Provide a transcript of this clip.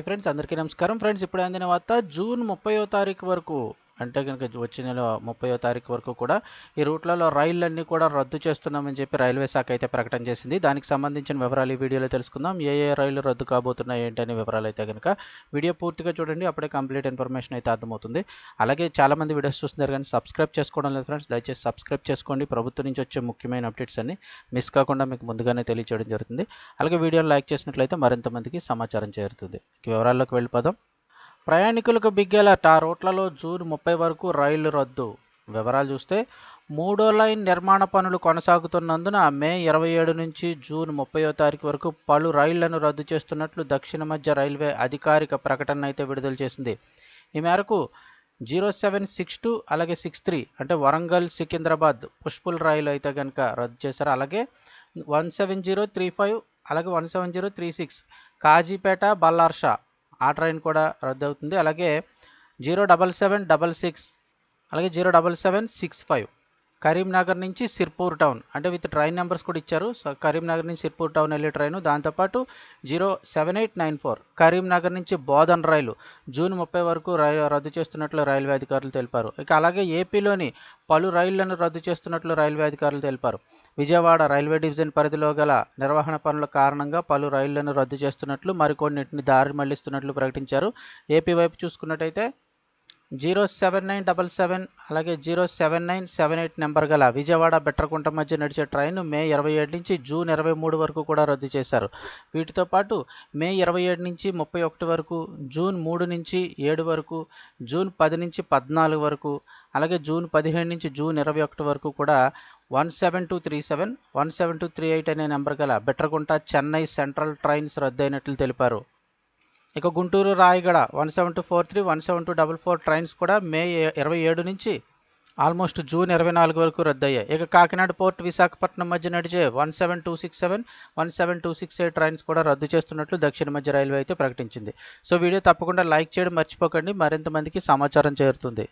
Friends అందరికీ నమస్కారం friends ఇప్పుడు అందిన వార్త జూన్ 30వ తారీఖు వరకు అంటే కనుక వచ్చే నెల 30వ తారీఖు వరకు కూడా ఈ రూట్లలో రైళ్లన్నీ కూడా రద్దు చేస్తున్నామని చెప్పి రైల్వే శాఖ అయితే ప్రకటన చేసింది. దానికి సంబంధించిన వివరాలు ఈ వీడియోలో తెలుసుకుందాం. ఏ రైళ్లు రద్దు కాబోతున్నాయి ఏంటనే వివరాలు అయితే కనుక వీడియో పూర్తిగా చూడండి, అప్పుడే కంప్లీట్ ఇన్ఫర్మేషన్ అయితే అర్థమవుతుంది. అలాగే చాలామంది వీడియోస్ చూస్తున్నారు కానీ సబ్స్క్రైబ్ చేసుకోవడం లేదు ఫ్రెండ్స్, దయచేసి సబ్స్క్రైబ్ చేసుకోండి. ప్రభుత్వం నుంచి వచ్చే ముఖ్యమైన అప్డేట్స్ అన్ని మిస్ కాకుండా మీకు ముందుగానే తెలియజేయడం జరుగుతుంది. అలాగే వీడియోని లైక్ చేసినట్లయితే మరింత మందికి సమాచారం చేరుతుంది. వివరాల్లోకి వెళ్ళిపోదాం. ప్రయాణికులకు బిగ్ అలర్ట్, ఆ రూట్లలో జూన్ 30 వరకు రైళ్లు రద్దు. వివరాలు చూస్తే 3వ లైన్ నిర్మాణ పనులు కొనసాగుతున్నందున మే 27 నుంచి జూన్ 30వ తారీఖు వరకు పలు రైళ్లను రద్దు చేస్తున్నట్లు దక్షిణ మధ్య రైల్వే అధికారిక ప్రకటన అయితే విడుదల చేసింది. ఈ మేరకు 0762 అలాగే 63 అంటే వరంగల్ సికింద్రాబాద్ పుష్పుల్ రైలు అయితే కనుక రద్దు చేశారు. అలాగే 17035 అలాగే 17036 కాజీపేట బల్లార్షా ఆ ట్రైన్ కూడా రద్దు అవుతుంది. అలాగే 07766 అలాగే 07765 కరీంనగర్ నుంచి సిర్పూర్ టౌన్ అంటే విత్ ట్రైన్ నెంబర్స్ కూడా ఇచ్చారు. సో కరీంనగర్ నుంచి సిర్పూర్ టౌన్ వెళ్ళే ట్రైను, దాంతోపాటు 07894 కరీంనగర్ నుంచి బోధన్ రైలు జూన్ 30 వరకు రద్దు చేస్తున్నట్లు రైల్వే అధికారులు తెలిపారు. ఇక అలాగే ఏపీలోని పలు రైళ్లను రద్దు చేస్తున్నట్లు రైల్వే అధికారులు తెలిపారు. విజయవాడ రైల్వే డివిజన్ పరిధిలో గల నిర్వహణ పనుల కారణంగా పలు రైళ్లను రద్దు చేస్తున్నట్లు, మరికొన్నింటిని దారి మళ్లిస్తున్నట్లు ప్రకటించారు. ఏపీ వైపు చూసుకున్నట్టయితే 07977 అలాగే 07978 నెంబర్ గల విజయవాడ బెట్రకుంట మధ్య నడిచే ట్రైన్ మే 27 నుంచి జూన్ 23 వరకు కూడా రద్దు చేశారు. వీటితో పాటు మే 27 నుంచి 31 వరకు, జూన్ 3 నుంచి 7 వరకు, జూన్ 10 నుంచి 14 వరకు, అలాగే జూన్ 15 నుంచి జూన్ 21 వరకు కూడా 17237 17238 అనే నెంబర్ గల బెట్రకుంట చెన్నై సెంట్రల్ ట్రైన్స్ రద్దయినట్లు తెలిపారు. ఇక గుంటూరు రాయగడ 17243 17244 ట్రైన్స్ కూడా మే 27 నుంచి ఆల్మోస్ట్ జూన్ 24 వరకు రద్దయ్యాయి. ఇక కాకినాడ పోర్ట్ విశాఖపట్నం మధ్య నడిచే 17267 17268 ట్రైన్స్ కూడా రద్దు చేస్తున్నట్లు దక్షిణ మధ్య రైల్వే అయితే ప్రకటించింది. సో వీడియో తప్పకుండా లైక్ చేయడం మర్చిపోకండి, మరింత మందికి సమాచారం చేరుతుంది.